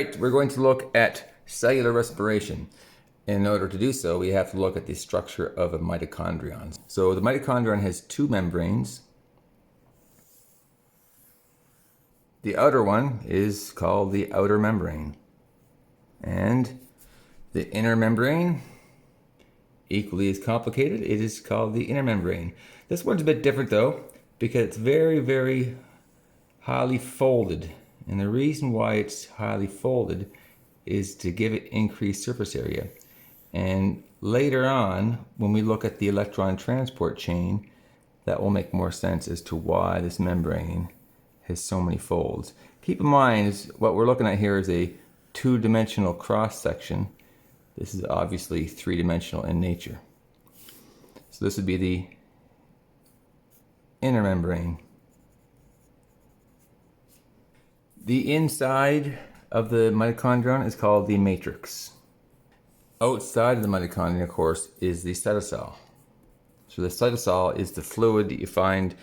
right, we're going to look at cellular respiration. In order to do so, we have to look at the structure of a mitochondrion. So the mitochondrion has two membranes. The outer one is called the outer membrane. And the inner membrane, equally as complicated, it is called the inner membrane. This one's a bit different though, because it's very, very highly folded. And the reason why it's highly folded is to give it increased surface area. And later on, when we look at the electron transport chain, that will make more sense as to why this membrane has so many folds. Keep in mind, what we're looking at here is a two-dimensional cross-section. This is obviously three-dimensional in nature. So this would be the inner membrane. The inside of the mitochondrion is called the matrix. Outside of the mitochondrion, of course, is the cytosol. So the cytosol is the fluid that you find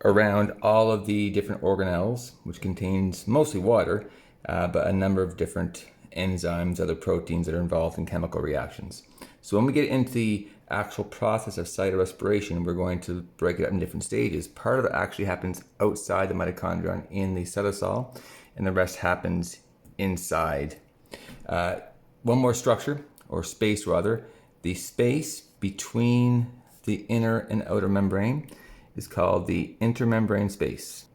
around all of the different organelles, which contains mostly water, but a number of different enzymes, other proteins that are involved in chemical reactions. So when we get into the actual process of cellular respiration, we're going to break it up in different stages. Part of it actually happens outside the mitochondrion in the cytosol, and the rest happens inside. One more structure, or space rather, the space between the inner and outer membrane is called the intermembrane space.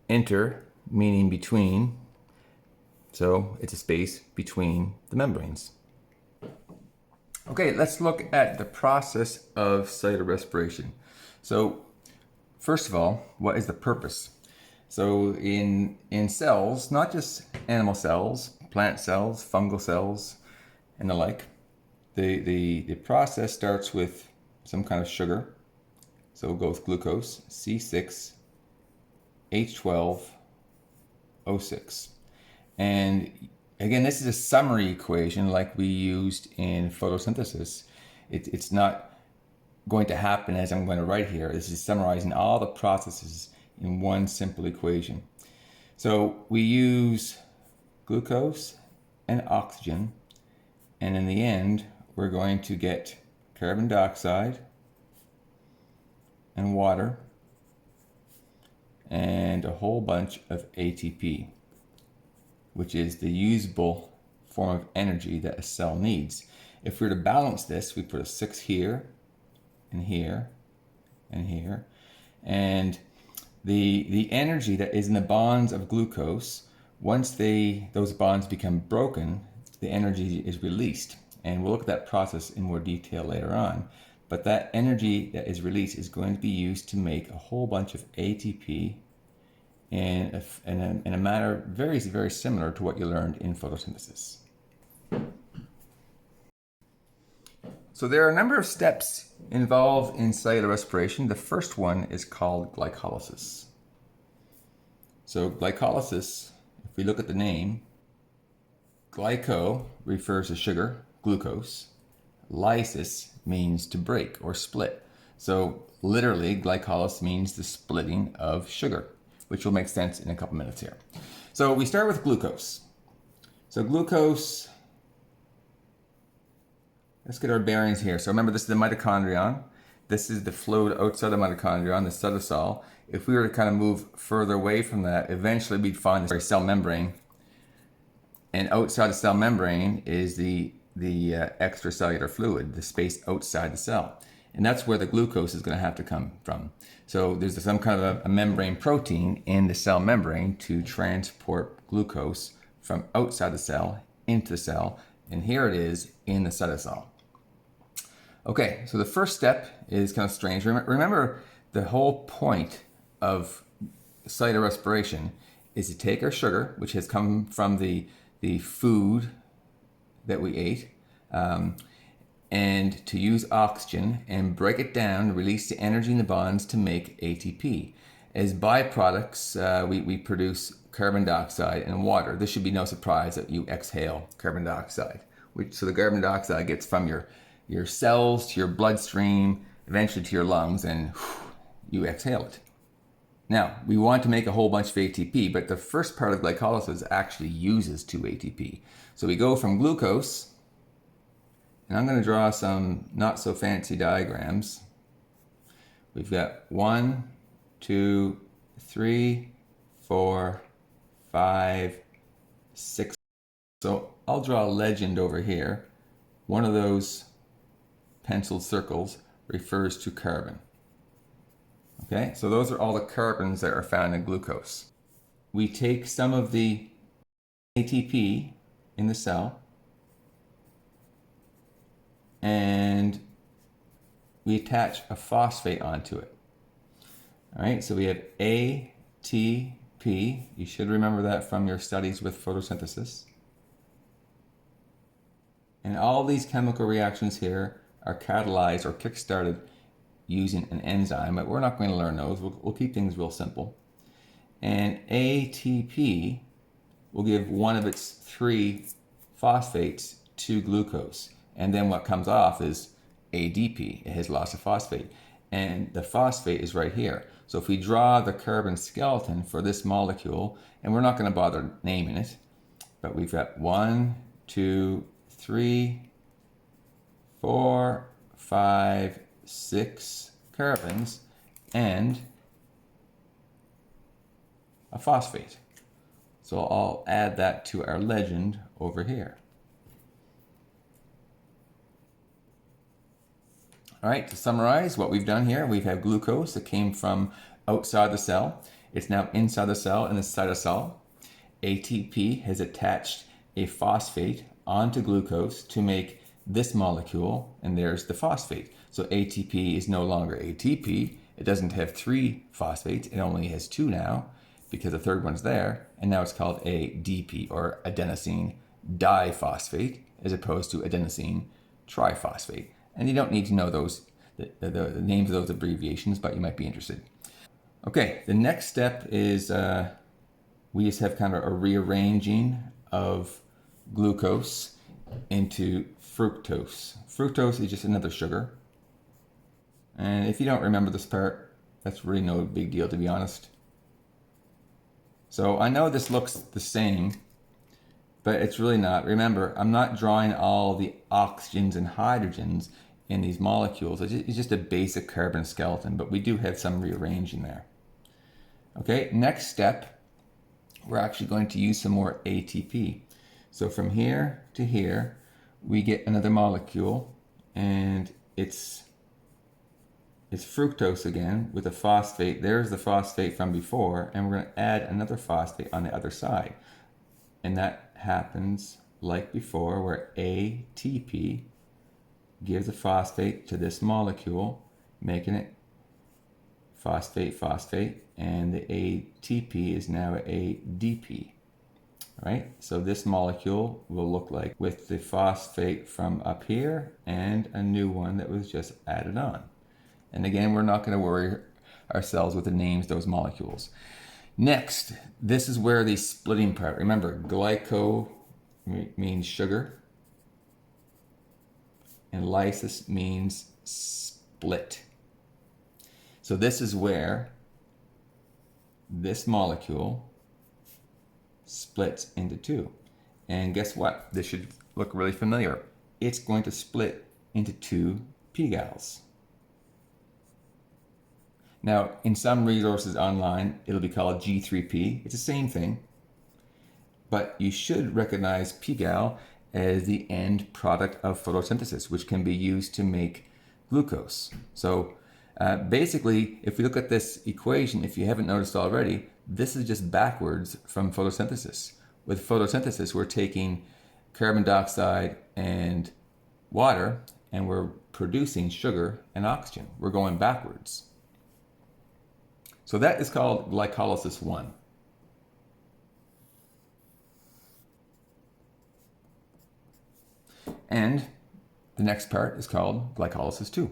Inter meaning between, so it's a space between the membranes. Okay, let's look at the process of cellular respiration. So first of all, what is the purpose? So in cells, not just animal cells, plant cells, fungal cells, and the like, the process starts with some kind of sugar. So we'll go with glucose, C6H12O6. And again, this is a summary equation like we used in photosynthesis. It's not going to happen as I'm going to write here. This is summarizing all the processes in one simple equation. So we use glucose and oxygen, and in the end, we're going to get carbon dioxide and water and a whole bunch of ATP, which is the usable form of energy that a cell needs. If we were to balance this, we put a 6 here, and here, and here. And the energy that is in the bonds of glucose, once those bonds become broken, the energy is released. And we'll look at that process in more detail later on. But that energy that is released is going to be used to make a whole bunch of ATP in a manner very, very similar to what you learned in photosynthesis. So there are a number of steps involved in cellular respiration. The first one is called glycolysis. So glycolysis, if we look at the name, glyco refers to sugar, glucose. Lysis means to break or split. So literally, glycolysis means the splitting of sugar, which will make sense in a couple minutes here. So we start with glucose. So glucose, let's get our bearings here. So remember, this is the mitochondrion. This is the fluid outside the mitochondrion, the cytosol. If we were to kind of move further away from that, eventually we'd find the cell membrane. And outside the cell membrane is the extracellular fluid, the space outside the cell. And that's where the glucose is going to have to come from. So there's some kind of a membrane protein in the cell membrane to transport glucose from outside the cell into the cell. And here it is in the cytosol. Okay, so the first step is kind of strange. Remember, the whole point of cellular respiration is to take our sugar, which has come from the food that we ate, and to use oxygen and break it down, release the energy in the bonds to make ATP. As byproducts, we produce carbon dioxide and water. This should be no surprise that you exhale carbon dioxide. So the carbon dioxide gets from your cells to your bloodstream, eventually to your lungs, and you exhale it. Now, we want to make a whole bunch of ATP, but the first part of glycolysis actually uses 2 ATP. So we go from glucose, and I'm going to draw some not so fancy diagrams. We've got 1, 2, 3, 4, 5, 6. So I'll draw a legend over here. One of those penciled circles refers to carbon. Okay, so those are all the carbons that are found in glucose. We take some of the ATP in the cell and we attach a phosphate onto it. All right, so we have ATP. You should remember that from your studies with photosynthesis. And all these chemical reactions here are catalyzed or kick-started using an enzyme, but we're not going to learn those. We'll keep things real simple. And ATP will give one of its 3 phosphates to glucose. And then what comes off is ADP. It has lost a phosphate. And the phosphate is right here. So if we draw the carbon skeleton for this molecule, and we're not going to bother naming it, but we've got 1, 2, 3, 4, 5, 6 carbons and a phosphate. So I'll add that to our legend over here. All right, to summarize what we've done here, we've had glucose that came from outside the cell. It's now inside the cell in the cytosol. ATP has attached a phosphate onto glucose to make this molecule, and there's the phosphate. So ATP is no longer ATP. It doesn't have 3 phosphates. It only has 2 now because the third one's there. And now it's called ADP, or adenosine diphosphate, as opposed to adenosine triphosphate. And you don't need to know those, the names of those abbreviations, but you might be interested. Okay, the next step is we just have kind of a rearranging of glucose into fructose. Fructose is just another sugar. And if you don't remember this part, that's really no big deal, to be honest. So I know this looks the same, but it's really not. Remember, I'm not drawing all the oxygens and hydrogens in these molecules. It's just a basic carbon skeleton, but we do have some rearranging there. Okay, next step, we're actually going to use some more ATP. So from here to here, we get another molecule, and it's fructose again with a phosphate. There's the phosphate from before, and we're going to add another phosphate on the other side. And that happens like before, where ATP gives a phosphate to this molecule, making it phosphate, phosphate, and the ATP is now ADP. Right? So this molecule will look like with the phosphate from up here and a new one that was just added on. And again, we're not going to worry ourselves with the names of those molecules. Next, this is where the splitting part. Remember, glyco means sugar, and lysis means split. So this is where this molecule splits into 2. And guess what? This should look really familiar. It's going to split into 2 pGals. Now, in some resources online, it'll be called G3P. It's the same thing, but you should recognize pGal as the end product of photosynthesis, which can be used to make glucose. So basically, if we look at this equation, if you haven't noticed already, this is just backwards from photosynthesis. With photosynthesis, we're taking carbon dioxide and water, and we're producing sugar and oxygen. We're going backwards. So that is called Glycolysis I. And the next part is called Glycolysis II.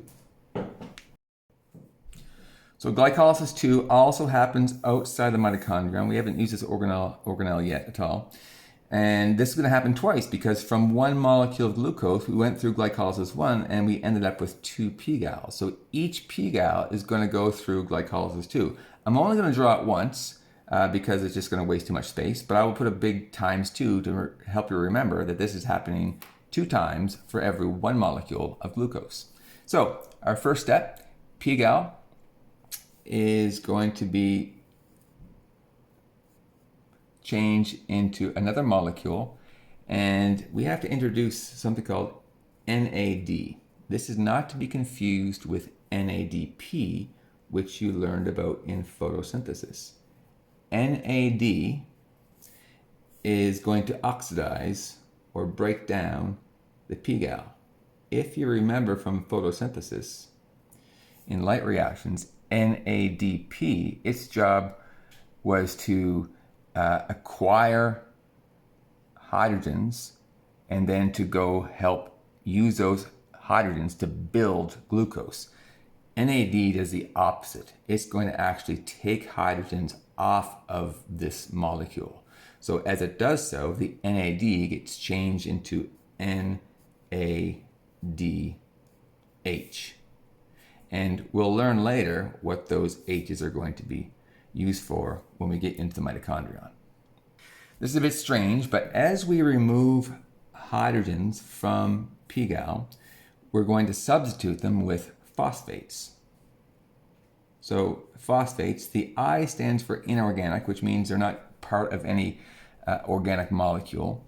So Glycolysis II also happens outside the mitochondrion. We haven't used this organelle yet at all. And this is going to happen twice because from one molecule of glucose, we went through glycolysis 1 and we ended up with 2 p-gals. So each p-gal is going to go through glycolysis 2. I'm only going to draw it once because it's just going to waste too much space, but I will put a big ×2 to help you remember that this is happening 2 times for every 1 molecule of glucose. So our first step, p-gal is going to be change into another molecule, and we have to introduce something called NAD. This is not to be confused with NADP, which you learned about in photosynthesis. NAD is going to oxidize or break down the p-gal. If you remember from photosynthesis, in light reactions, NADP, its job was to acquire hydrogens and then to go help use those hydrogens to build glucose. NAD does the opposite. It's going to actually take hydrogens off of this molecule. So as it does so, the NAD gets changed into NADH. And we'll learn later what those H's are going to be used for when we get into the mitochondrion. This is a bit strange, but as we remove hydrogens from p-gal, we're going to substitute them with phosphates. So phosphates, the I stands for inorganic, which means they're not part of any organic molecule.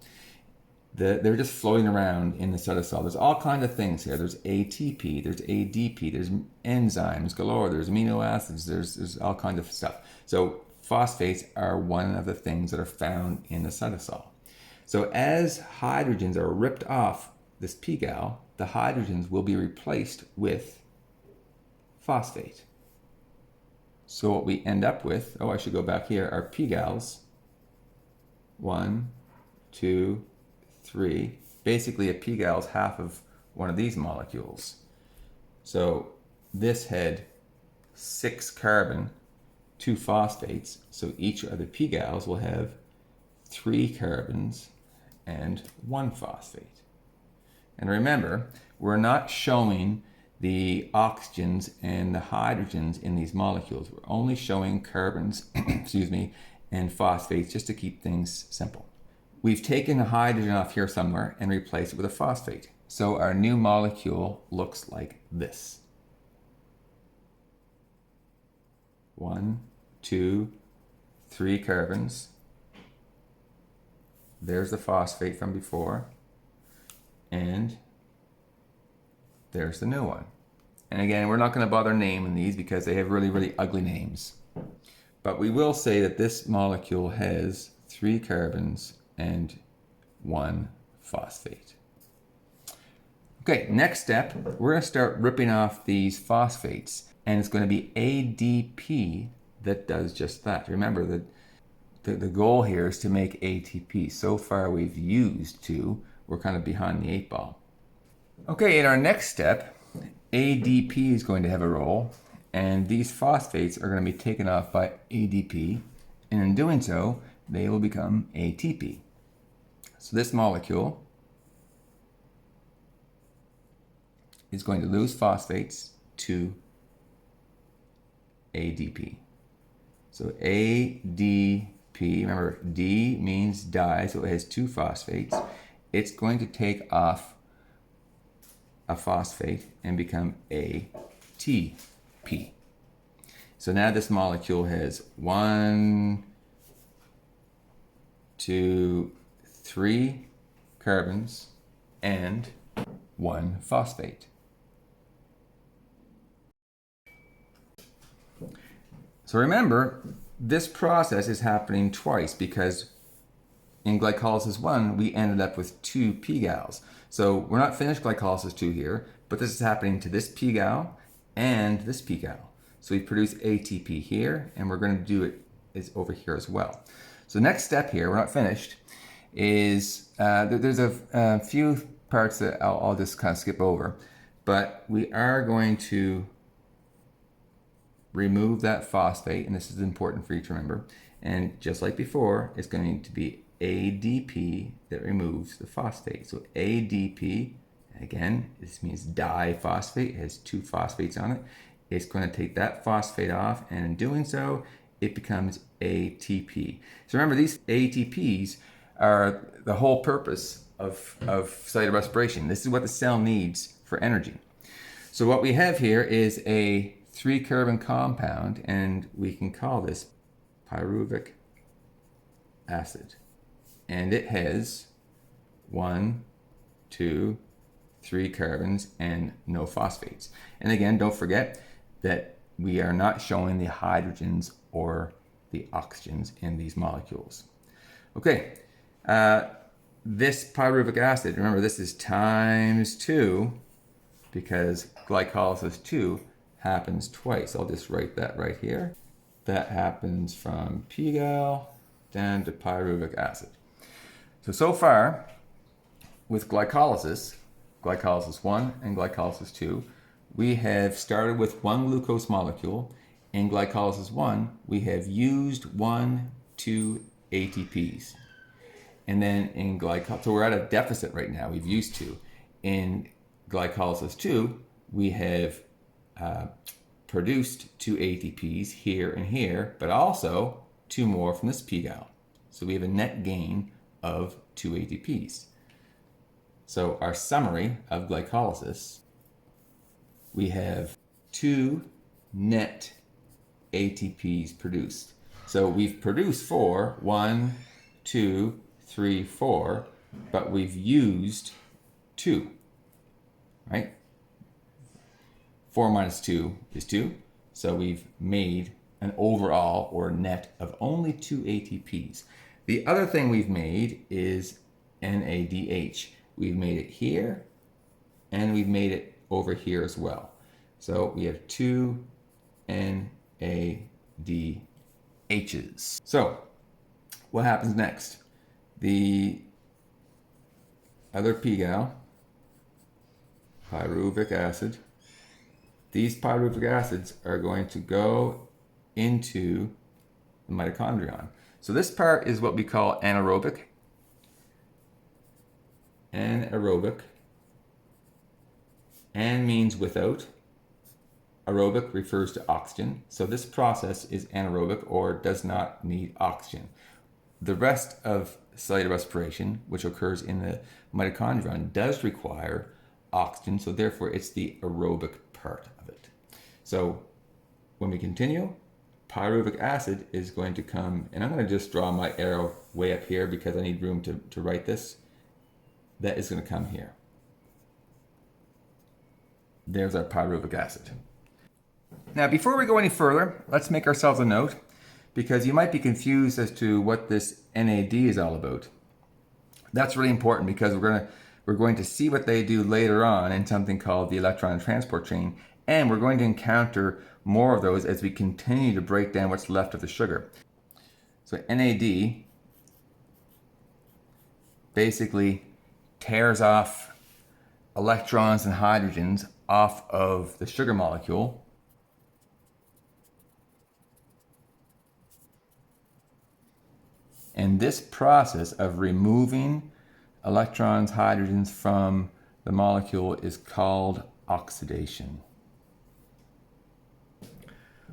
They're just floating around in the cytosol. There's all kinds of things here. There's ATP, there's ADP, there's enzymes galore, there's amino acids, there's all kinds of stuff. So phosphates are one of the things that are found in the cytosol. So as hydrogens are ripped off this p-gal, the hydrogens will be replaced with phosphate. So what we end up with, I should go back here, are p-gals. 1, 2, 3. Basically a p-gal is half of one of these molecules. So this had 6 carbon, 2 phosphates. So each of the p-gals will have 3 carbons and 1 phosphate. And remember, we're not showing the oxygens and the hydrogens in these molecules. We're only showing carbons, excuse me, and phosphates just to keep things simple. We've taken a hydrogen off here somewhere and replaced it with a phosphate. So our new molecule looks like this. 1, 2, 3 carbons. There's the phosphate from before. And there's the new one. And again, we're not going to bother naming these because they have really, really ugly names. But we will say that this molecule has 3 carbons and 1 phosphate. Okay, next step, we're going to start ripping off these phosphates, and it's going to be ADP that does just that. Remember that the goal here is to make ATP. So far we've used 2. We're kind of behind the 8 ball. Okay, in our next step, ADP is going to have a role, and these phosphates are going to be taken off by ADP, and in doing so, they will become ATP. So this molecule is going to lose phosphates to ADP. So ADP, remember D means di, so it has 2 phosphates. It's going to take off a phosphate and become ATP. So now this molecule has 1, 2, 3 carbons and 1 phosphate. So remember, this process is happening twice because in glycolysis 1, we ended up with 2 p-gals. So we're not finished glycolysis 2 here, but this is happening to this p-gal and this p-gal. So we produce ATP here, and we're going to do it over here as well. So next step here, we're not finished, is there's a few parts that I'll just kind of skip over, but we are going to remove that phosphate, and this is important for you to remember. And just like before, it's going to be ADP that removes the phosphate. So ADP, again, this means diphosphate. It has two phosphates on it. It's going to take that phosphate off, and in doing so, it becomes ATP. So remember, these ATPs are the whole purpose of cellular respiration. This is what the cell needs for energy. So what we have here is a 3-carbon compound, and we can call this pyruvic acid. And it has 1, 2, 3 carbons and no phosphates. And again, don't forget that we are not showing the hydrogens or the oxygens in these molecules. Okay, this pyruvic acid, remember this is times 2 because glycolysis II happens twice. I'll just write that right here. That happens from pGal down to pyruvic acid. So far, with glycolysis I and glycolysis II, we have started with one glucose molecule. In glycolysis I, we have used 1, 2 ATPs. And then in so we're at a deficit right now. We've used 2. In glycolysis II, we have produced 2 ATPs here and here, but also 2 more from this pGal. So we have a net gain of 2 ATPs. So our summary of glycolysis, we have 2 net ATPs produced. So we've produced 4, 1, 2, 3, 4, but we've used 2, right? 4 minus 2 is 2. So we've made an overall or net of only 2 ATPs. The other thing we've made is NADH. We've made it here and we've made it over here as well. So we have 2 NADHs. So what happens next? The other pGal, pyruvic acid, these pyruvic acids are going to go into the mitochondrion. So this part is what we call anaerobic. Anaerobic. An means without. Aerobic refers to oxygen. So this process is anaerobic or does not need oxygen. The rest of cellular respiration, which occurs in the mitochondrion, does require oxygen. So therefore it's the aerobic part of it. So when we continue, pyruvic acid is going to come, and I'm going to just draw my arrow way up here because I need room to write this. That is going to come here. There's our pyruvic acid. Now, before we go any further, let's make ourselves a note, because you might be confused as to what this NAD is all about. That's really important because we're going to see what they do later on in something called the electron transport chain, and we're going to encounter more of those as we continue to break down what's left of the sugar. So NAD basically tears off electrons and hydrogens off of the sugar molecule. And this process of removing electrons, hydrogens from the molecule is called oxidation.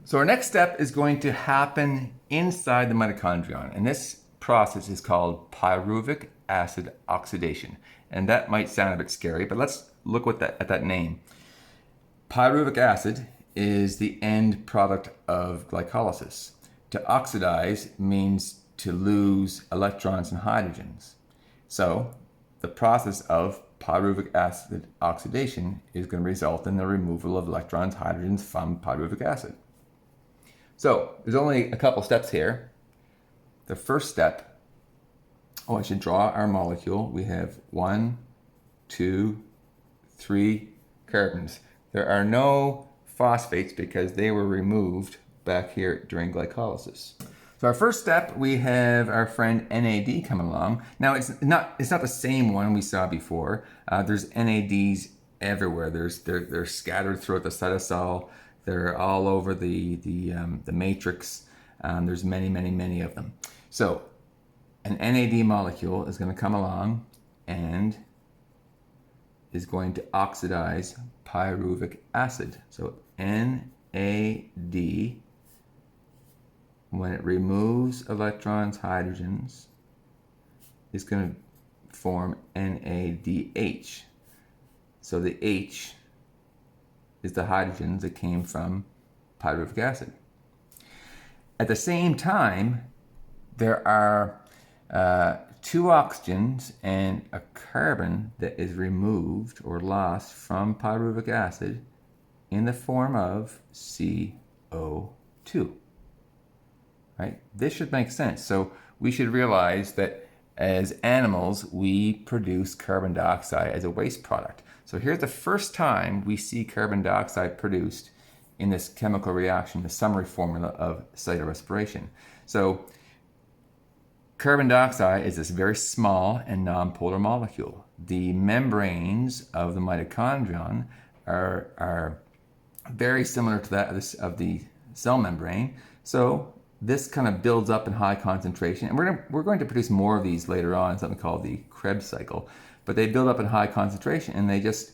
So our next step is going to happen inside the mitochondrion, and this process is called pyruvic acid oxidation. And that might sound a bit scary, but let's look at that name. Pyruvic acid is the end product of glycolysis. To oxidize means to lose electrons and hydrogens. So the process of pyruvic acid oxidation is going to result in the removal of electrons, hydrogens from pyruvic acid. So there's only a couple steps here. The first step, I should draw our molecule. We have 1, 2, 3 carbons. There are no phosphates because they were removed back here during glycolysis. So our first step, we have our friend NAD coming along. Now it's not the same one we saw before. There's NADs everywhere. They're scattered throughout the cytosol. They're all over the matrix. There's many of them. So an NAD molecule is going to come along and is going to oxidize pyruvic acid. So NAD, when it removes electrons, hydrogens, is going to form NADH. So the H is the hydrogens that came from pyruvic acid. At the same time, there are 2 oxygens and a carbon that is removed or lost from pyruvic acid in the form of CO2. Right? This should make sense. So we should realize that as animals, we produce carbon dioxide as a waste product. So here's the first time we see carbon dioxide produced in this chemical reaction, the summary formula of cellular respiration. So carbon dioxide is this very small and nonpolar molecule. The membranes of the mitochondrion are very similar to that of the cell membrane. So this kind of builds up in high concentration, and we're going to produce more of these later on, something called the Krebs Cycle. But they build up in high concentration, and they just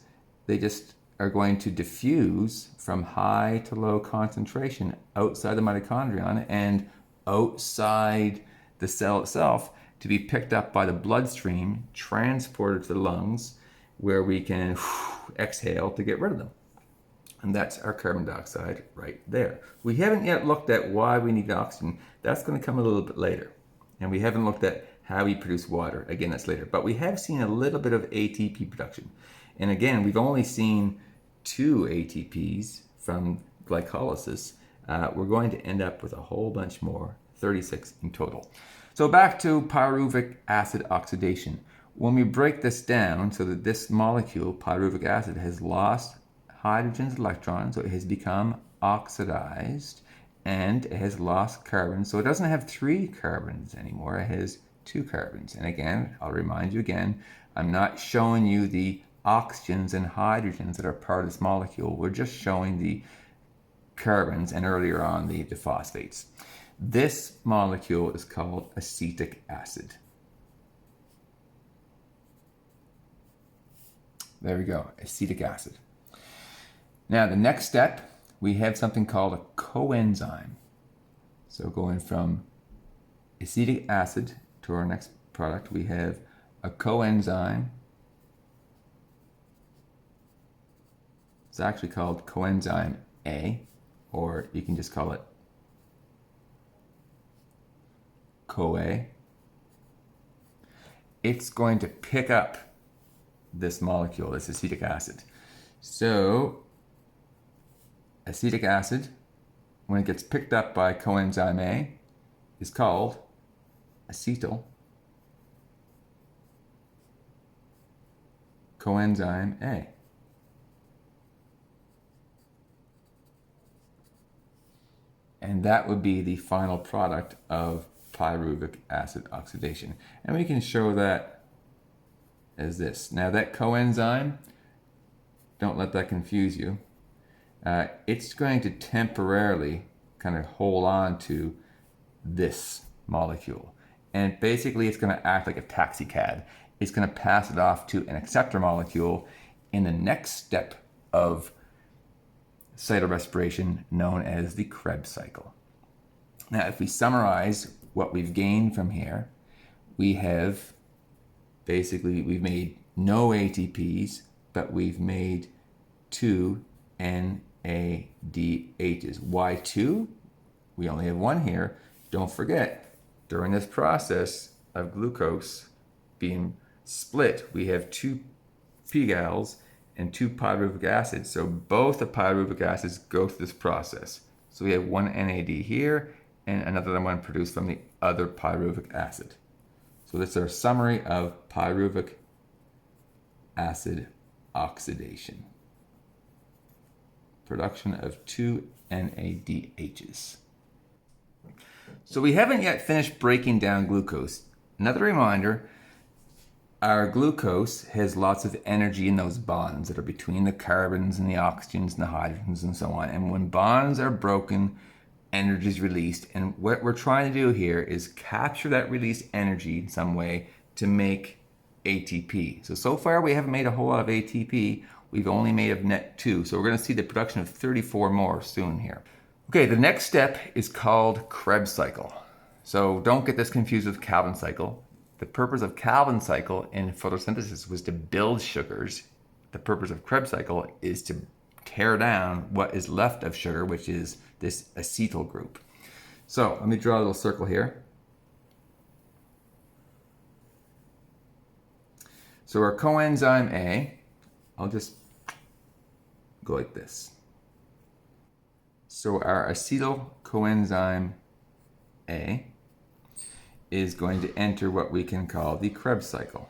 are going to diffuse from high to low concentration outside the mitochondrion and outside the cell itself to be picked up by the bloodstream, transported to the lungs, where we can exhale to get rid of them. And that's our carbon dioxide right there. We haven't yet looked at why we need oxygen. That's going to come a little bit later. And we haven't looked at how we produce water. Again, that's later. But we have seen a little bit of ATP production. And again, we've only seen 2 ATPs from glycolysis. We're going to end up with a whole bunch more, 36 in total. So back to pyruvic acid oxidation. When we break this down so that this molecule, pyruvic acid, has lost hydrogens, electrons, so it has become oxidized, and it has lost carbons. So it doesn't have 3 carbons anymore, it has 2 carbons. And again, I'll remind you again, I'm not showing you the oxygens and hydrogens that are part of this molecule. We're just showing the carbons and earlier on the phosphates. This molecule is called acetic acid. There we go, acetic acid. Now the next step, we have something called a coenzyme. So going from acetic acid to our next product, we have a coenzyme. It's actually called coenzyme A, or you can just call it CoA. It's going to pick up this molecule, this acetic acid. So acetic acid, when it gets picked up by coenzyme A, is called acetyl coenzyme A. And that would be the final product of pyruvic acid oxidation. And we can show that as this. Now that coenzyme, don't let that confuse you. It's going to temporarily kind of hold on to this molecule. And basically it's going to act like a taxi cab. It's going to pass it off to an acceptor molecule in the next step of cellular respiration, known as the Krebs cycle. Now, if we summarize what we've gained from here, we've made no ATPs, but we've made 2 NADHs. Why 2? We only have 1 here. Don't forget, during this process of glucose being split, we have 2 pGals and 2 pyruvic acids. So both the pyruvic acids go through this process. So we have 1 NAD here and another one produced from the other pyruvic acid. So this is our summary of pyruvic acid oxidation. Production of 2 NADHs. So we haven't yet finished breaking down glucose. Another reminder, our glucose has lots of energy in those bonds that are between the carbons and the oxygens and the hydrogens and so on. And when bonds are broken, energy is released. And what we're trying to do here is capture that released energy in some way to make ATP. So far we haven't made a whole lot of ATP. We've only made of net 2. So we're going to see the production of 34 more soon here. Okay, the next step is called Krebs cycle. So don't get this confused with Calvin cycle. The purpose of Calvin cycle in photosynthesis was to build sugars. The purpose of Krebs cycle is to tear down what is left of sugar, which is this acetyl group. So let me draw a little circle here. So our coenzyme A, I'll just go like this. So our acetyl coenzyme A is going to enter what we can call the Krebs cycle.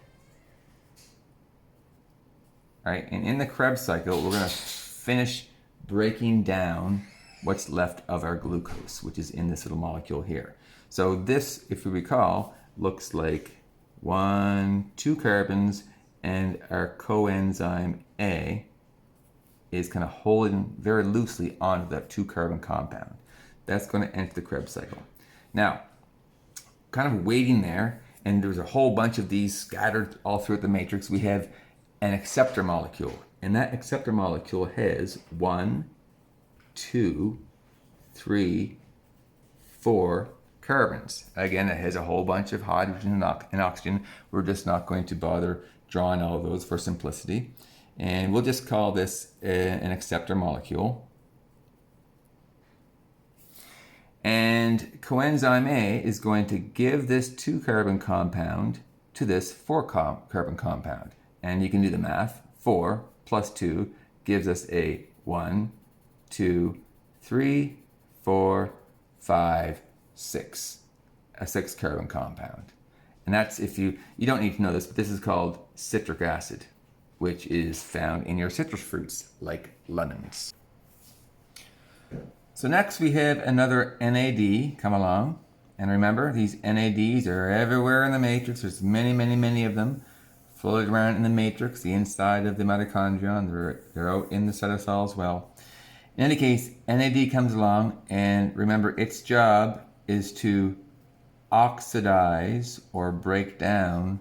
All right, and in the Krebs cycle, we're going to finish breaking down what's left of our glucose, which is in this little molecule here. So this, if you recall, looks like 2 carbons, and our coenzyme A is kind of holding very loosely onto that 2 carbon compound. That's going to enter the Krebs cycle. Now, kind of waiting there, and there's a whole bunch of these scattered all throughout the matrix. We have an acceptor molecule, and that acceptor molecule has 1, 2, 3, 4 carbons. Again, it has a whole bunch of hydrogen and oxygen. We're just not going to bother drawing all of those for simplicity. And we'll just call this an acceptor molecule. And coenzyme A is going to give this 2 carbon compound to this 4 carbon compound. And you can do the math. 4 plus 2 gives us a 1, 2, 3, 4, 5, 6. A 6 carbon compound. And that's, if you don't need to know this, but this is called citric acid, which is found in your citrus fruits like lemons. So next we have another NAD come along. And remember, these NADs are everywhere in the matrix. There's many, many, many of them floated around in the matrix, the inside of the mitochondrion. They're out in the cytosol as well. In any case, NAD comes along, and remember, its job is to oxidize or break down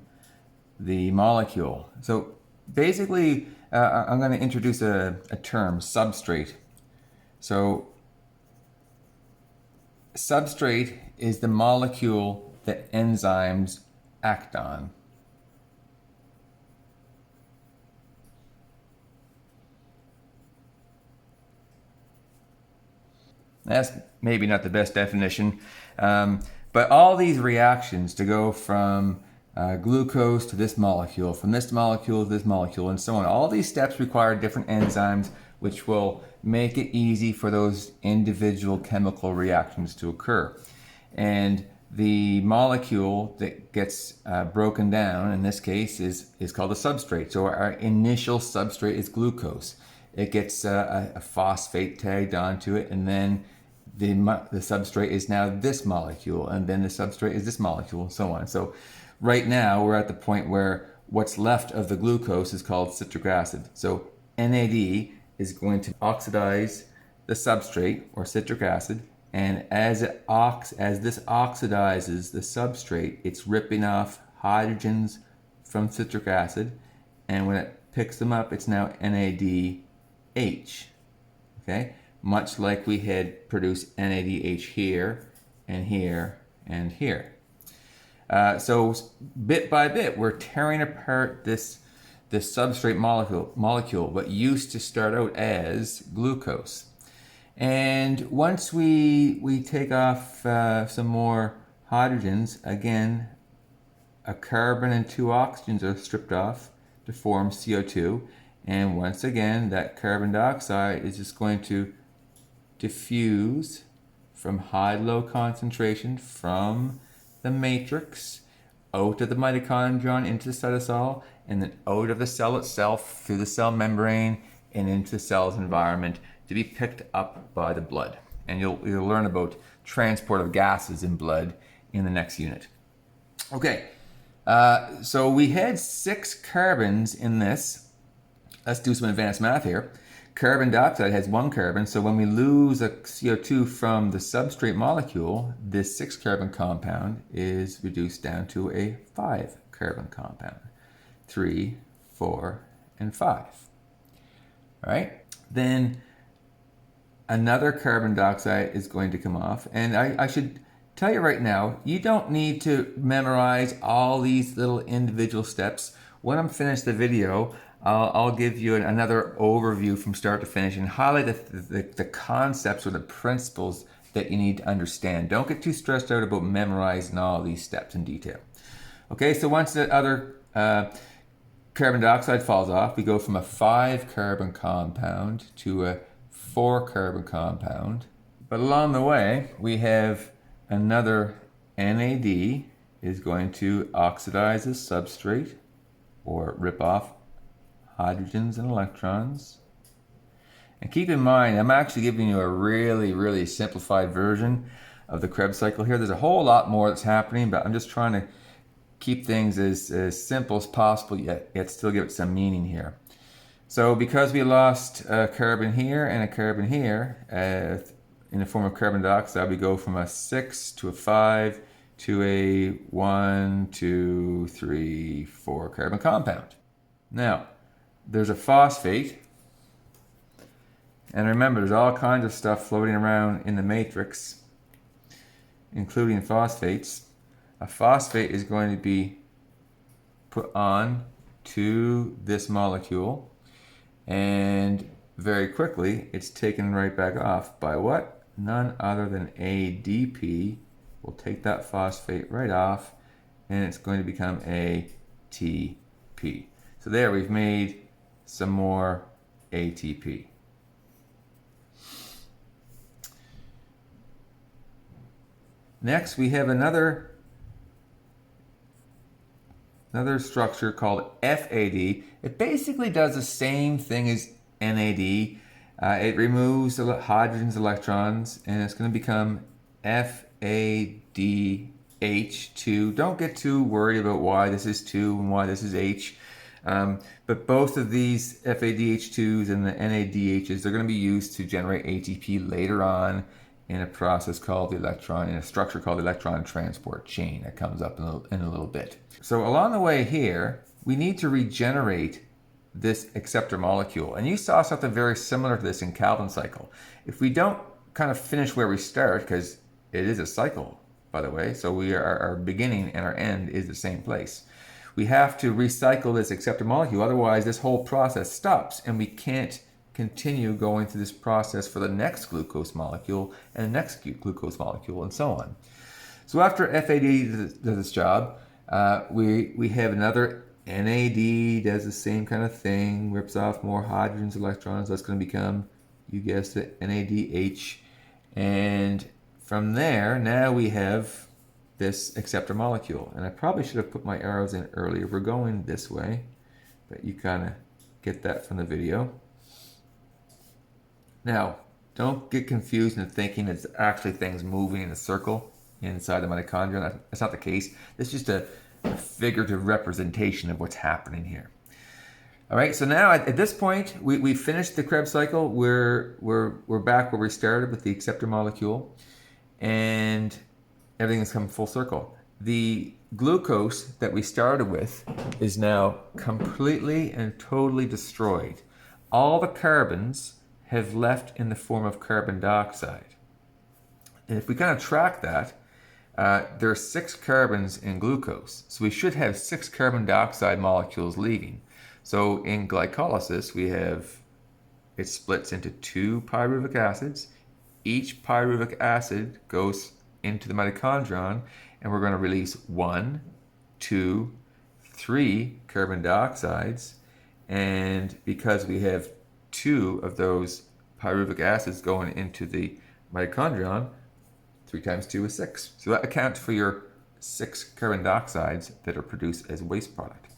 the molecule. So basically, I'm going to introduce a term, substrate. So substrate is the molecule that enzymes act on. That's maybe not the best definition, but all these reactions to go from glucose to this molecule, from this molecule to this molecule, and so on, all these steps require different enzymes, which will make it easy for those individual chemical reactions to occur. And the molecule that gets broken down, in this case, is called a substrate. So our initial substrate is glucose. It gets a phosphate tagged onto it, and then the substrate is now this molecule, and then the substrate is this molecule, and so on. So right now we're at the point where what's left of the glucose is called citric acid. So NAD is going to oxidize the substrate, or citric acid, and as this oxidizes the substrate, it's ripping off hydrogens from citric acid, and when it picks them up, it's now NADH. Okay? Much like we had produced NADH here, and here, and here. So bit by bit, we're tearing apart this substrate molecule, what used to start out as glucose. And once we take off some more hydrogens, again, a carbon and 2 oxygens are stripped off to form CO2. And once again, that carbon dioxide is just going to diffuse from high to low concentration from the matrix out of the mitochondrion into the cytosol, and then out of the cell itself through the cell membrane and into the cell's environment to be picked up by the blood. And you'll learn about transport of gases in blood in the next unit. Okay, so we had 6 carbons in this. Let's do some advanced math here. Carbon dioxide has 1 carbon, so when we lose a CO2 from the substrate molecule, this 6 carbon compound is reduced down to a 5 carbon compound. 3, 4, and 5. All right? Then another carbon dioxide is going to come off, and I should tell you right now, you don't need to memorize all these little individual steps. When I'm finished the video, I'll give you another overview from start to finish and highlight the concepts or the principles that you need to understand. Don't get too stressed out about memorizing all these steps in detail. Okay, so once the other carbon dioxide falls off, we go from a 5 carbon compound to a 4 carbon compound. But along the way, we have another NAD is going to oxidize the substrate or rip off hydrogens and electrons. And keep in mind, I'm actually giving you a really simplified version of the Krebs cycle here. There's a whole lot more that's happening, but I'm just trying to keep things as simple as possible, yet still give it some meaning here. So because we lost a carbon here and a carbon here, in the form of carbon dioxide, we go from a 6 to a 5 to a 1, 2, 3, 4 carbon compound. Now, there's a phosphate, and remember, there's all kinds of stuff floating around in the matrix, including phosphates. A phosphate is going to be put on to this molecule, and very quickly it's taken right back off by what? None other than ADP. We'll take that phosphate right off, and it's going to become ATP. So there, we've made some more ATP. Next, we have another structure called FAD. It basically does the same thing as NAD. It removes the hydrogens, electrons, and it's going to become FADH2. Don't get too worried about why this is 2 and why this is H. But both of these FADH2s and the NADHs, they're going to be used to generate ATP later on in a process called the electron, in a structure called the electron transport chain that comes up in a little bit. So along the way here, we need to regenerate this acceptor molecule. And you saw something very similar to this in Calvin's cycle. If we don't kind of finish where we start, because it is a cycle, by the way, so our beginning and our end is the same place. We have to recycle this acceptor molecule, otherwise this whole process stops and we can't continue going through this process for the next glucose molecule and the next glucose molecule and so on. So after FAD does its job, we have another NAD, does the same kind of thing, rips off more hydrogens, electrons. That's going to become, you guessed it, NADH. And from there, now we have this acceptor molecule. And I probably should have put my arrows in earlier. We're going this way, but you kind of get that from the video. Now, don't get confused in thinking it's actually things moving in a circle inside the mitochondrion. That's not the case. It's just a figurative representation of what's happening here. All right, so now at this point, we finished the Krebs cycle. We're back where we started with the acceptor molecule, and everything has come full circle. The glucose that we started with is now completely and totally destroyed. All the carbons have left in the form of carbon dioxide. And if we kind of track that, there are 6 carbons in glucose. So we should have 6 carbon dioxide molecules leaving. So in glycolysis, it splits into 2 pyruvic acids. Each pyruvic acid goes into the mitochondrion, and we're going to release 1, 2, 3 carbon dioxides. And because we have 2 of those pyruvic acids going into the mitochondrion, 3 times 2 is 6. So that accounts for your 6 carbon dioxides that are produced as waste product.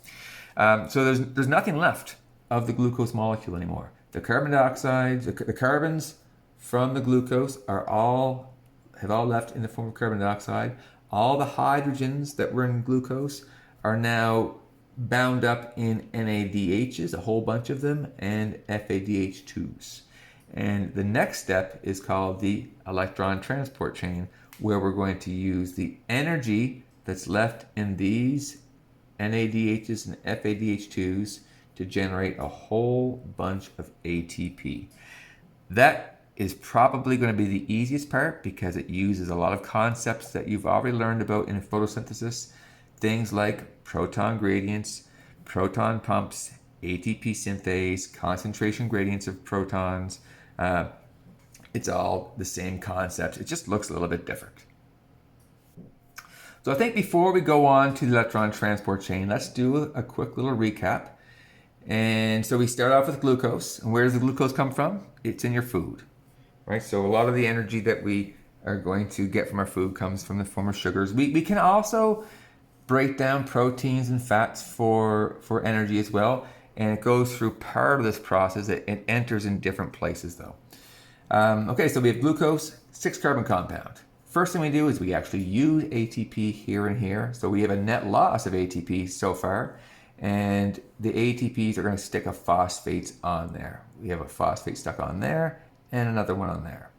So there's nothing left of the glucose molecule anymore. The carbon dioxides, the carbons from the glucose have all left in the form of carbon dioxide. All the hydrogens that were in glucose are now bound up in NADHs, a whole bunch of them, and FADH2s. And the next step is called the electron transport chain, where we're going to use the energy that's left in these NADHs and FADH2s to generate a whole bunch of ATP. That is probably going to be the easiest part because it uses a lot of concepts that you've already learned about in photosynthesis. Things like proton gradients, proton pumps, ATP synthase, concentration gradients of protons. It's all the same concepts. It just looks a little bit different. So I think before we go on to the electron transport chain, let's do a quick little recap. And so we start off with glucose. And where does the glucose come from? It's in your food, right? So a lot of the energy that we are going to get from our food comes from the form of sugars. We can also break down proteins and fats for energy as well. And it goes through part of this process. It enters in different places though. Okay, so we have glucose, 6-carbon compound. First thing we do is we actually use ATP here and here. So we have a net loss of ATP so far. And the ATPs are going to stick a phosphate on there. We have a phosphate stuck on there and another one on there.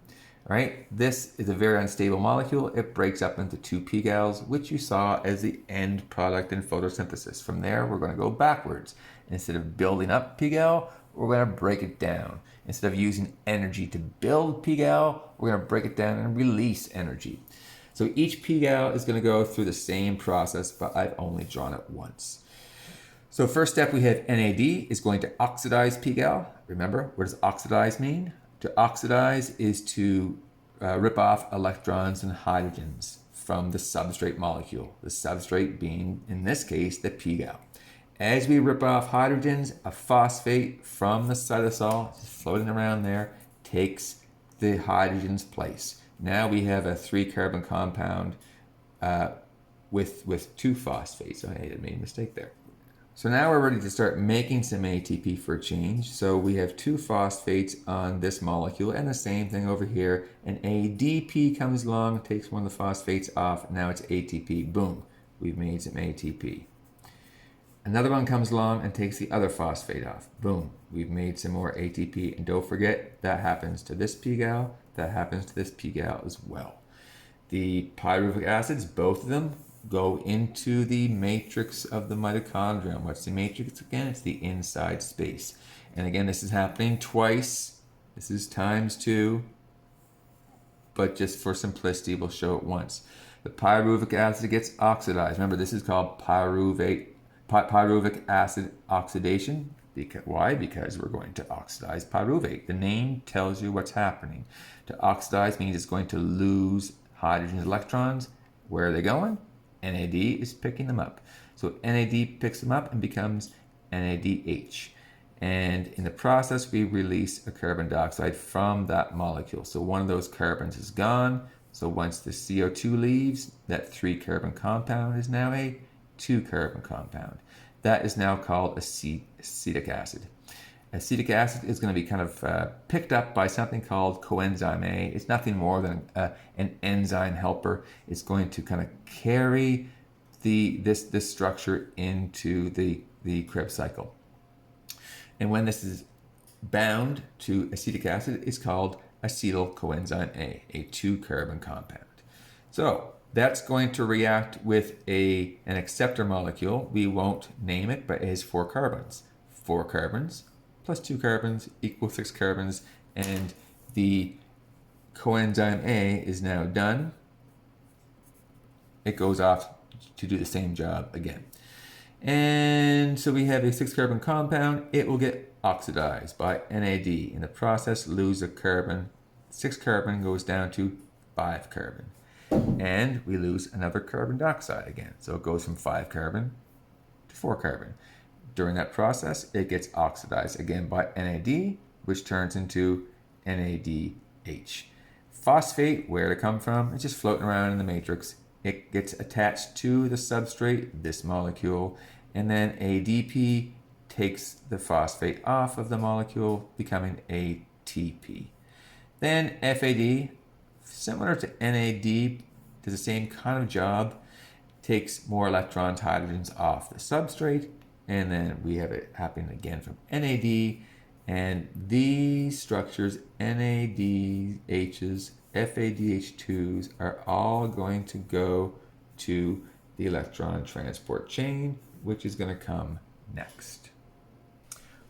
All right, this is a very unstable molecule. It breaks up into 2 pGals, which you saw as the end product in photosynthesis. From there, we're going to go backwards. Instead of building up pGal, we're going to break it down. Instead of using energy to build pGal, we're going to break it down and release energy. So each pGal is going to go through the same process, but I've only drawn it once. So first step, we have NAD is going to oxidize pGal. Remember, what does oxidize mean? To oxidize is to rip off electrons and hydrogens from the substrate molecule. The substrate being, in this case, the pGal. As we rip off hydrogens, a phosphate from the cytosol, floating around there, takes the hydrogen's place. Now we have a 3-carbon compound with 2 phosphates. So I made a mistake there. So now we're ready to start making some ATP for a change. So we have 2 phosphates on this molecule and the same thing over here. An ADP comes along, takes one of the phosphates off. Now it's ATP. Boom, we've made some ATP. Another one comes along and takes the other phosphate off. Boom, we've made some more ATP. And don't forget, that happens to this pGal, that happens to this pGal as well. The pyruvic acids, both of them, go into the matrix of the mitochondrion. What's the matrix again? It's the inside space. And again, this is happening twice. This is times 2. But just for simplicity, we'll show it once. The pyruvic acid gets oxidized. Remember, this is called pyruvic acid oxidation. Why? Because we're going to oxidize pyruvate. The name tells you what's happening. To oxidize means it's going to lose hydrogen electrons. Where are they going? NAD is picking them up. So NAD picks them up and becomes NADH. And in the process, we release a carbon dioxide from that molecule. So one of those carbons is gone. So once the CO2 leaves, that 3-carbon compound is now a 2-carbon compound. That is now called acetic acid. Acetic acid is going to be kind of picked up by something called coenzyme A. It's nothing more than an enzyme helper. It's going to kind of carry this structure into the Krebs cycle. And when this is bound to acetic acid, it's called acetyl coenzyme A 2-carbon compound. So that's going to react with an acceptor molecule. We won't name it, but it has 4 carbons. 4 carbons plus 2 carbons equals 6 carbons, and the coenzyme A is now done. It goes off to do the same job again. And so we have a 6-carbon compound. It will get oxidized by NAD. In the process, lose a carbon. 6 carbon goes down to 5 carbon. And we lose another carbon dioxide again. So it goes from 5 carbon to 4 carbon. During that process, it gets oxidized again by NAD, which turns into NADH. Phosphate, where to come from? It's just floating around in the matrix. It gets attached to the substrate, this molecule, and then ADP takes the phosphate off of the molecule, becoming ATP. Then FAD, similar to NAD, does the same kind of job, takes more electrons, hydrogens off the substrate, and then we have it happening again from NAD, and these structures, NADHs, FADH2s, are all going to go to the electron transport chain, which is going to come next.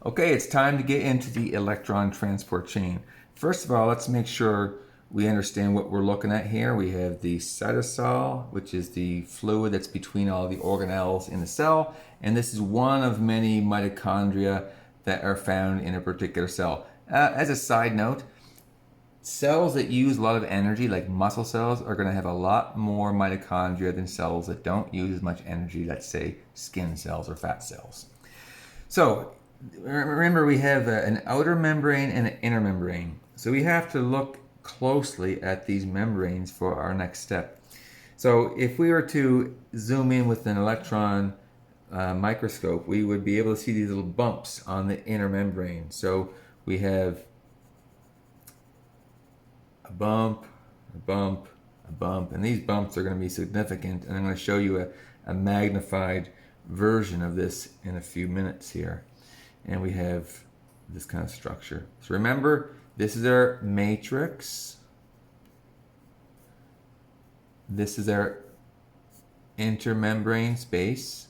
Okay, it's time to get into the electron transport chain. First of all, let's make sure we understand what we're looking at here. We have the cytosol, which is the fluid that's between all the organelles in the cell, and this is one of many mitochondria that are found in a particular cell. As a side note, cells that use a lot of energy, like muscle cells, are going to have a lot more mitochondria than cells that don't use as much energy, let's say skin cells or fat cells. So remember, we have an outer membrane and an inner membrane. So we have to look closely at these membranes for our next step. So if we were to zoom in with an electron microscope, we would be able to see these little bumps on the inner membrane. So we have a bump, a bump, a bump, and these bumps are going to be significant, and I'm going to show you a magnified version of this in a few minutes here. And we have this kind of structure. So remember, this is our matrix. This is our intermembrane space.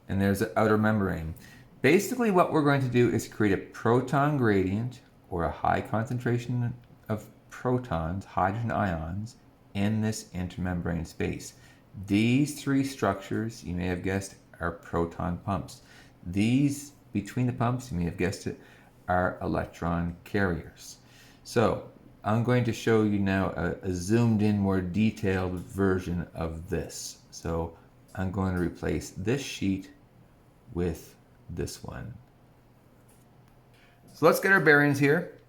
And there's the outer membrane. Basically, what we're going to do is create a proton gradient, or a high concentration of protons, hydrogen ions, in this intermembrane space. These three structures, you may have guessed, are proton pumps. These, between the pumps, you may have guessed it, are electron carriers. So I'm going to show you now a zoomed in, more detailed version of this. So I'm going to replace this sheet with this one. So let's get our bearings here.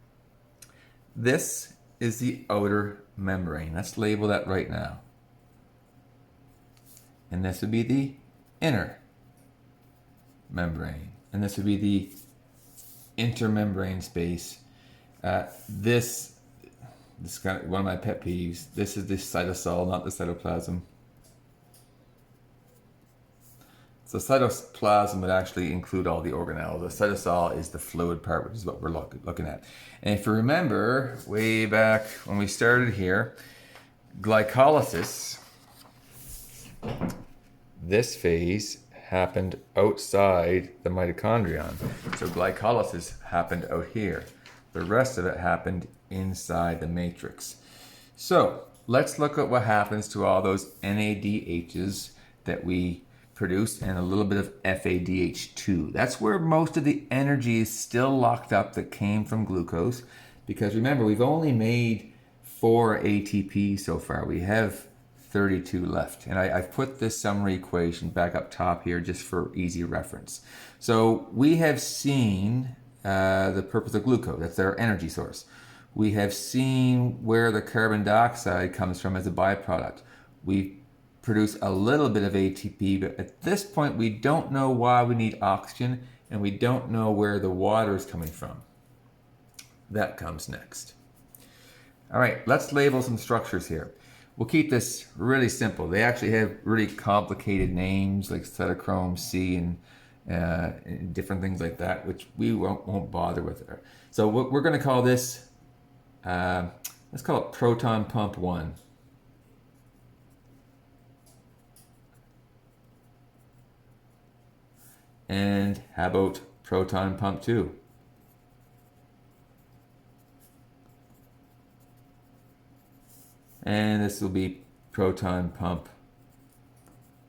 This is the outer membrane. Let's label that right now. And this would be the inner membrane. And this would be the intermembrane space. This is kind of one of my pet peeves. This is the cytosol, not the cytoplasm. So cytoplasm would actually include all the organelles. The cytosol is the fluid part, which is what we're looking at. And if you remember, way back when we started here, glycolysis, this phase happened outside the mitochondrion. So glycolysis happened out here. The rest of it happened inside the matrix. So let's look at what happens to all those NADHs that we produce, and a little bit of FADH2. That's where most of the energy is still locked up that came from glucose, because remember, we've only made 4 ATP so far. We have 32 left, and I've put this summary equation back up top here just for easy reference. So we have seen the purpose of glucose. That's our energy source. We have seen where the carbon dioxide comes from as a byproduct. We produce a little bit of ATP, but at this point we don't know why we need oxygen, and we don't know where the water is coming from. That comes next. All right, let's label some structures here. We'll keep this really simple. They actually have really complicated names like cytochrome C and different things like that, which we won't bother with. So we're going to call this, let's call it proton pump 1. And how about proton pump 2? And this will be proton pump,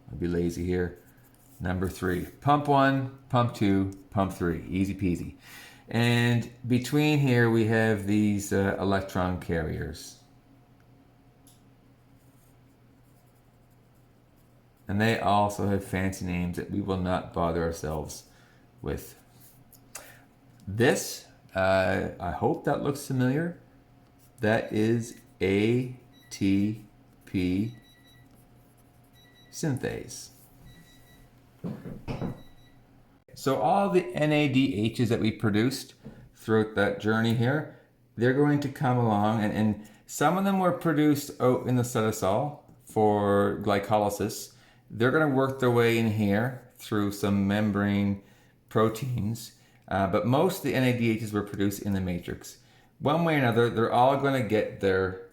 I'll be lazy here, number 3. Pump 1, pump 2, pump 3, easy peasy. And between here we have these electron carriers. And they also have fancy names that we will not bother ourselves with. This, I hope that looks familiar. That is ATP synthase. So all the NADHs that we produced throughout that journey here, they're going to come along, and some of them were produced out in the cytosol. for glycolysis, they're going to work their way in here through some membrane proteins, but most of the NADHs were produced in the matrix. One way or another, they're all going to get their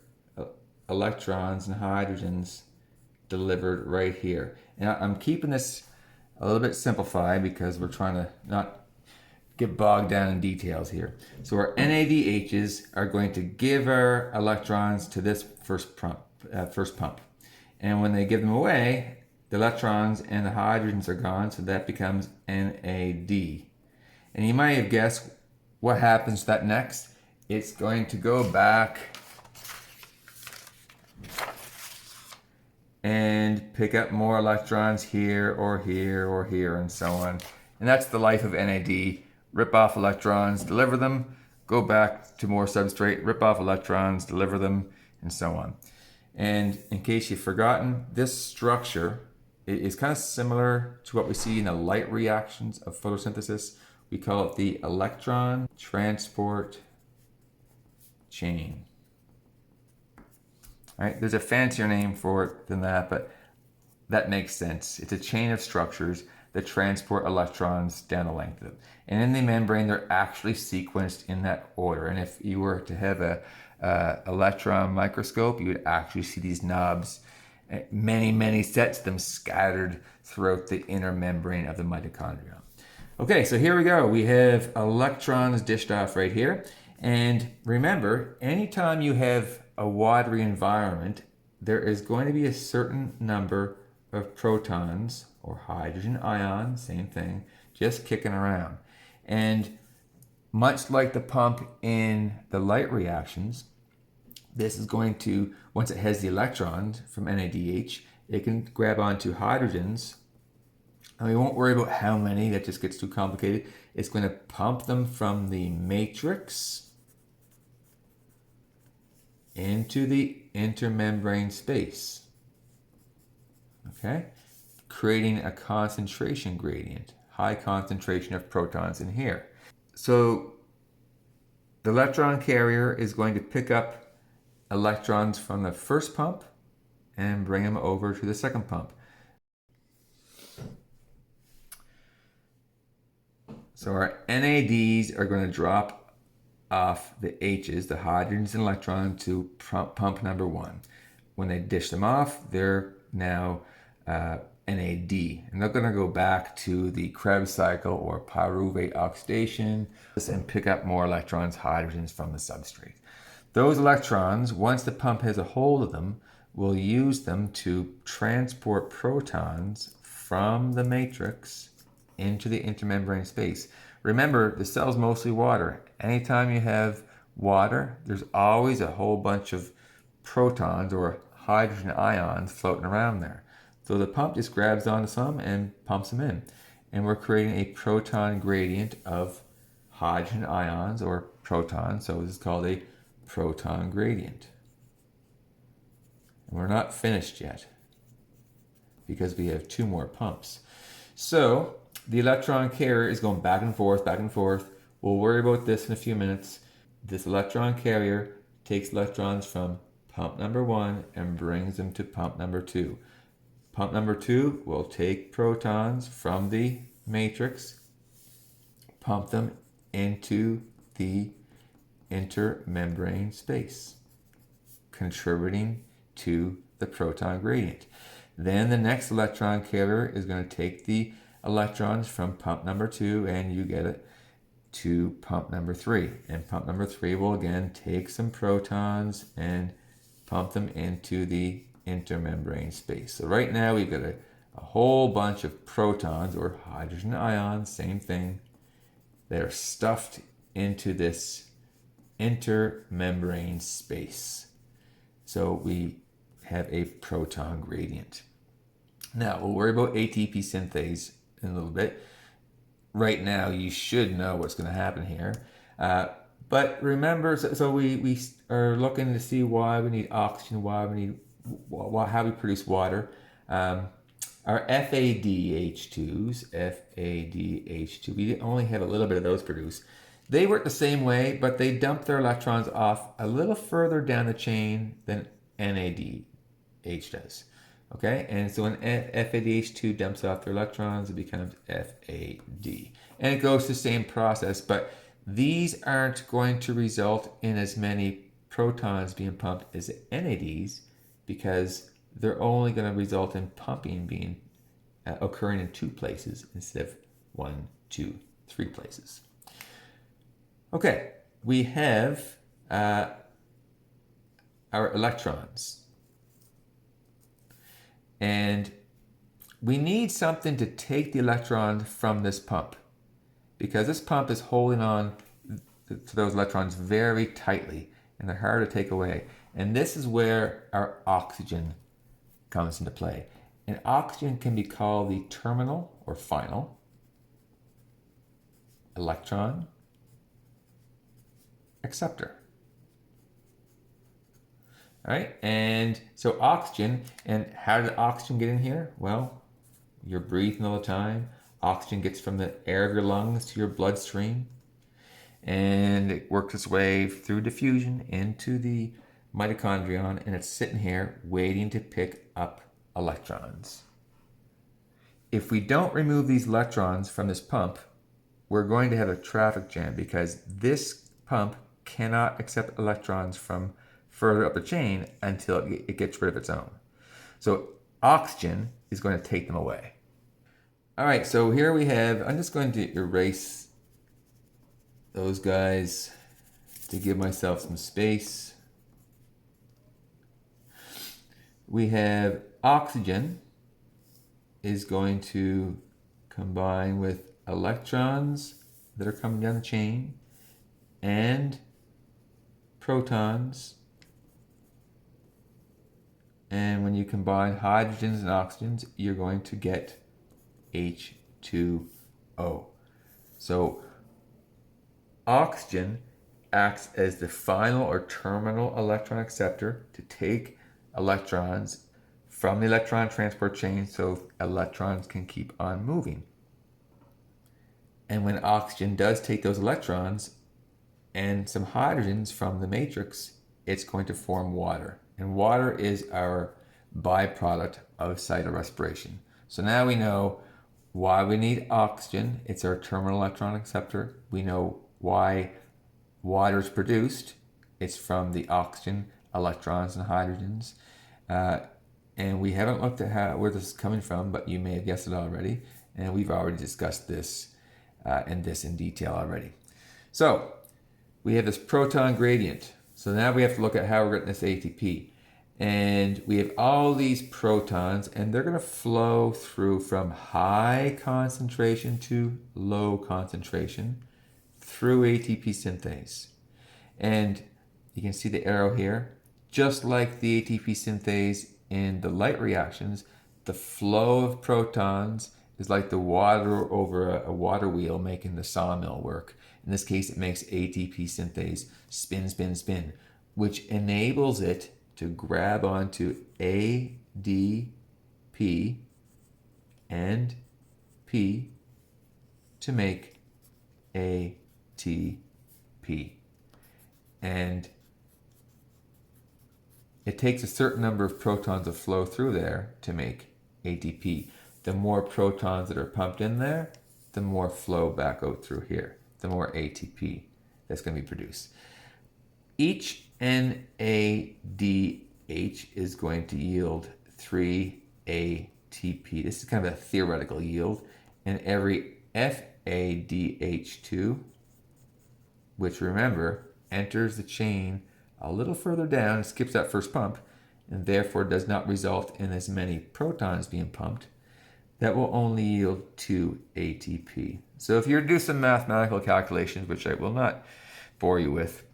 electrons and hydrogens delivered right here. And I'm keeping this a little bit simplified because we're trying to not get bogged down in details here. So our NADHs are going to give our electrons to this first pump. And when they give them away, the electrons and the hydrogens are gone, so that becomes NAD. And you might have guessed what happens to that next. It's going to go back and pick up more electrons here or here or here and so on. And that's the life of NAD. Rip off electrons, deliver them, go back to more substrate, rip off electrons, deliver them, and so on. And in case you've forgotten, this structure is kind of similar to what we see in the light reactions of photosynthesis. We call it the electron transport chain. All right, there's a fancier name for it than that, but that makes sense. It's a chain of structures that transport electrons down the length of it. And in the membrane, they're actually sequenced in that order. And if you were to have a electron microscope, you would actually see these knobs, many sets of them scattered throughout the inner membrane of the mitochondrion. Okay, so here we go. We have electrons dished off right here. And remember, anytime you have a watery environment, there is going to be a certain number of protons or hydrogen ions, same thing, just kicking around. And much like the pump in the light reactions, this is going to, once it has the electrons from NADH, it can grab onto hydrogens. And we won't worry about how many, that just gets too complicated. It's going to pump them from the matrix into the intermembrane space. Okay? Creating a concentration gradient, high concentration of protons in here. So the electron carrier is going to pick up electrons from the first pump and bring them over to the second pump. So our NADs are going to drop off the H's, the hydrogens and electrons, to pump number 1. When they dish them off, they're now NAD, and they're going to go back to the Krebs cycle or Pyruvic oxidation and pick up more electrons, hydrogens from the substrate. Those electrons, once the pump has a hold of them, will use them to transport protons from the matrix into the intermembrane space. Remember, the cell's mostly water. Anytime you have water, there's always a whole bunch of protons or hydrogen ions floating around there. So the pump just grabs onto some and pumps them in. And we're creating a proton gradient of hydrogen ions or protons. So this is called a proton gradient. And we're not finished yet because we have 2 more pumps. So the electron carrier is going back and forth, back and forth. We'll worry about this in a few minutes. This electron carrier takes electrons from pump number 1 and brings them to pump number 2. Pump number 2 will take protons from the matrix, pump them into the intermembrane space, contributing to the proton gradient. Then the next electron carrier is going to take the electrons from pump number 2 and you get it to pump number 3. And pump number 3 will again take some protons and pump them into the intermembrane space. So right now we've got a whole bunch of protons or hydrogen ions, same thing, that are stuffed into this intermembrane space. So we have a proton gradient. Now we'll worry about ATP synthase in a little bit. Right now you should know what's going to happen here. But remember, so we are looking to see why we need oxygen, how we produce water. Our FADH2s, we only have a little bit of those produced. They work the same way, but they dump their electrons off a little further down the chain than NADH H does. Okay, and so when FADH2 dumps off their electrons, it becomes FAD. And it goes through the same process, but these aren't going to result in as many protons being pumped as NADs because they're only going to result in pumping being occurring in 2 places instead of 1, 2, 3 places. Okay, we have our electrons. And we need something to take the electrons from this pump because this pump is holding on to those electrons very tightly and they're hard to take away. And this is where our oxygen comes into play. And oxygen can be called the terminal or final electron acceptor. All right, and so oxygen, and how did oxygen get in here? Well, you're breathing all the time. Oxygen gets from the air of your lungs to your bloodstream, and it works its way through diffusion into the mitochondrion, and it's sitting here waiting to pick up electrons. If we don't remove these electrons from this pump, we're going to have a traffic jam because this pump cannot accept electrons from further up the chain until it gets rid of its own. So oxygen is going to take them away. All right, so here we have, I'm just going to erase those guys to give myself some space. We have oxygen is going to combine with electrons that are coming down the chain and protons. And when you combine hydrogens and oxygens, you're going to get H2O. So oxygen acts as the final or terminal electron acceptor to take electrons from the electron transport chain so electrons can keep on moving. And when oxygen does take those electrons and some hydrogens from the matrix, it's going to form water. And water is our byproduct of cellular respiration. So now we know why we need oxygen. It's our terminal electron acceptor. We know why water is produced. It's from the oxygen, electrons, and hydrogens. And we haven't looked at where this is coming from, but you may have guessed it already. And we've already discussed this in detail already. So we have this proton gradient. So now we have to look at how we're getting this ATP. And we have all these protons, and they're going to flow through from high concentration to low concentration through ATP synthase. And you can see the arrow here. Just like the ATP synthase in the light reactions, the flow of protons is like the water over a water wheel making the sawmill work. In this case, it makes ATP synthase spin, spin, spin, which enables it to grab onto ADP and P to make ATP. And it takes a certain number of protons to flow through there to make ATP. The more protons that are pumped in there, the more flow back out through here, the more ATP that's going to be produced. Each NADH is going to yield 3 ATP. This is kind of a theoretical yield. And every FADH2, which remember, enters the chain a little further down, skips that first pump, and therefore does not result in as many protons being pumped, that will only yield 2 ATP. So if you do some mathematical calculations, which I will not bore you with,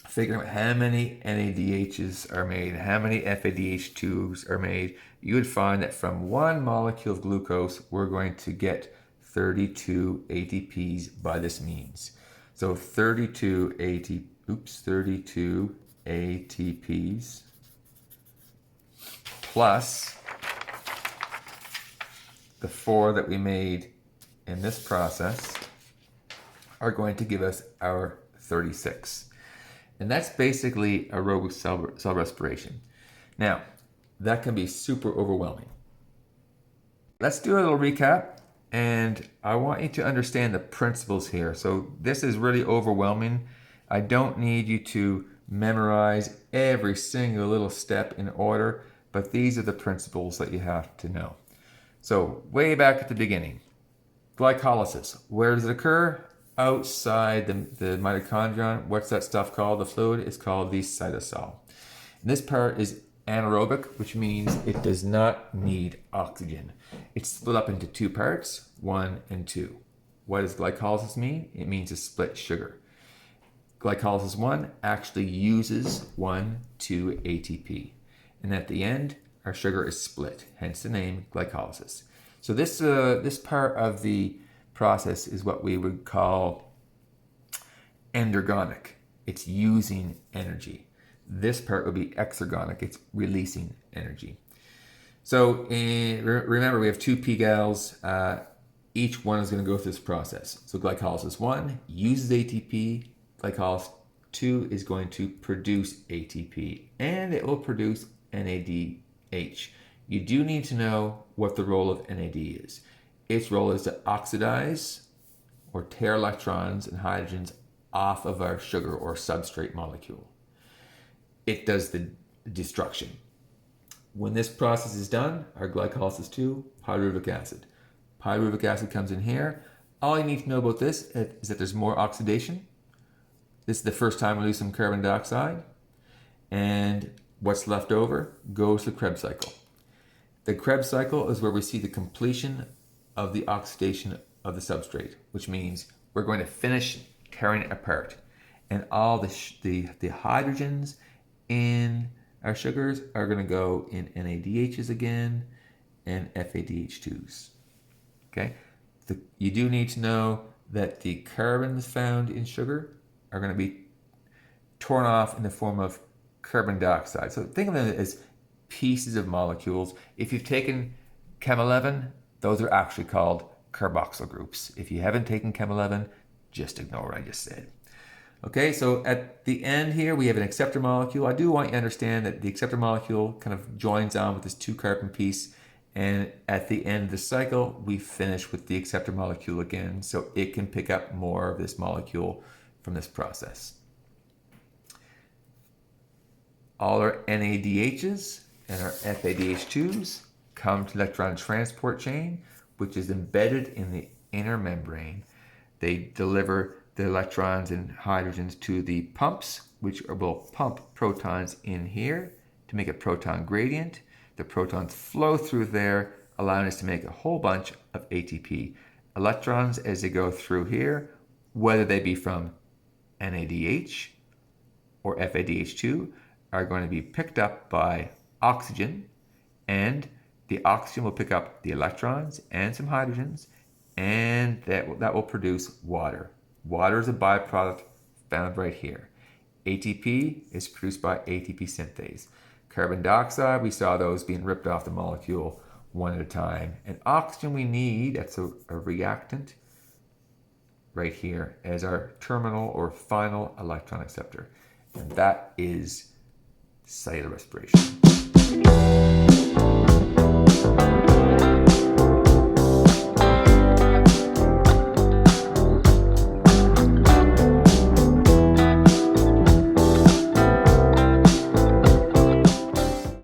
figuring out how many NADHs are made, how many FADH2s are made, you would find that from one molecule of glucose, we're going to get 32 ATPs by this means. So 32 ATPs plus the 4 that we made in this process are going to give us our 36. And that's basically aerobic cell respiration. Now, that can be super overwhelming. Let's do a little recap, and I want you to understand the principles here. So this is really overwhelming. I don't need you to memorize every single little step in order, but these are the principles that you have to know. So way back at the beginning, glycolysis. Where does it occur? Outside the mitochondrion. What's that stuff called? The fluid is called the cytosol. And this part is anaerobic, which means it does not need oxygen. It's split up into two parts, 1 and 2. What does glycolysis mean? It means to split sugar. Glycolysis I actually uses 1,2 ATP. And at the end, our sugar is split, hence the name glycolysis. So this part of the process is what we would call endergonic. It's using energy. This part would be exergonic. It's releasing energy. So remember, we have 2 P-gals. Each one is going to go through this process. So glycolysis 1 uses ATP. Glycolysis 2 is going to produce ATP, and it will produce NADH. You do need to know what the role of NAD is. Its role is to oxidize or tear electrons and hydrogens off of our sugar or substrate molecule. It does the destruction. When this process is done, our glycolysis 2, pyruvic acid. Pyruvic acid comes in here. All you need to know about this is that there's more oxidation. This is the first time we lose some carbon dioxide. And what's left over goes to the Krebs cycle. The Krebs cycle is where we see the completion of the oxidation of the substrate, which means we're going to finish tearing it apart. And all the hydrogens in our sugars are going to go in NADHs again and FADH2s. Okay? You do need to know that the carbons found in sugar are going to be torn off in the form of carbon dioxide. So think of them as pieces of molecules. If you've taken Chem 11, those are actually called carboxyl groups. If you haven't taken Chem 11, just ignore what I just said. Okay, so at the end here, we have an acceptor molecule. I do want you to understand that the acceptor molecule kind of joins on with this 2-carbon piece. And at the end of the cycle, we finish with the acceptor molecule again, so it can pick up more of this molecule from this process. All our NADHs and our FADH2s come to electron transport chain, which is embedded in the inner membrane. They deliver the electrons and hydrogens to the pumps, which will pump protons in here to make a proton gradient. The protons flow through there, allowing us to make a whole bunch of ATP. Electrons, as they go through here, whether they be from NADH or FADH2, are going to be picked up by oxygen, and the oxygen will pick up the electrons and some hydrogens, and that will produce water. Water is a byproduct found right here. ATP is produced by ATP synthase. Carbon dioxide, we saw those being ripped off the molecule one at a time. And oxygen we need, that's a reactant right here as our terminal or final electron acceptor. And that is cellular respiration.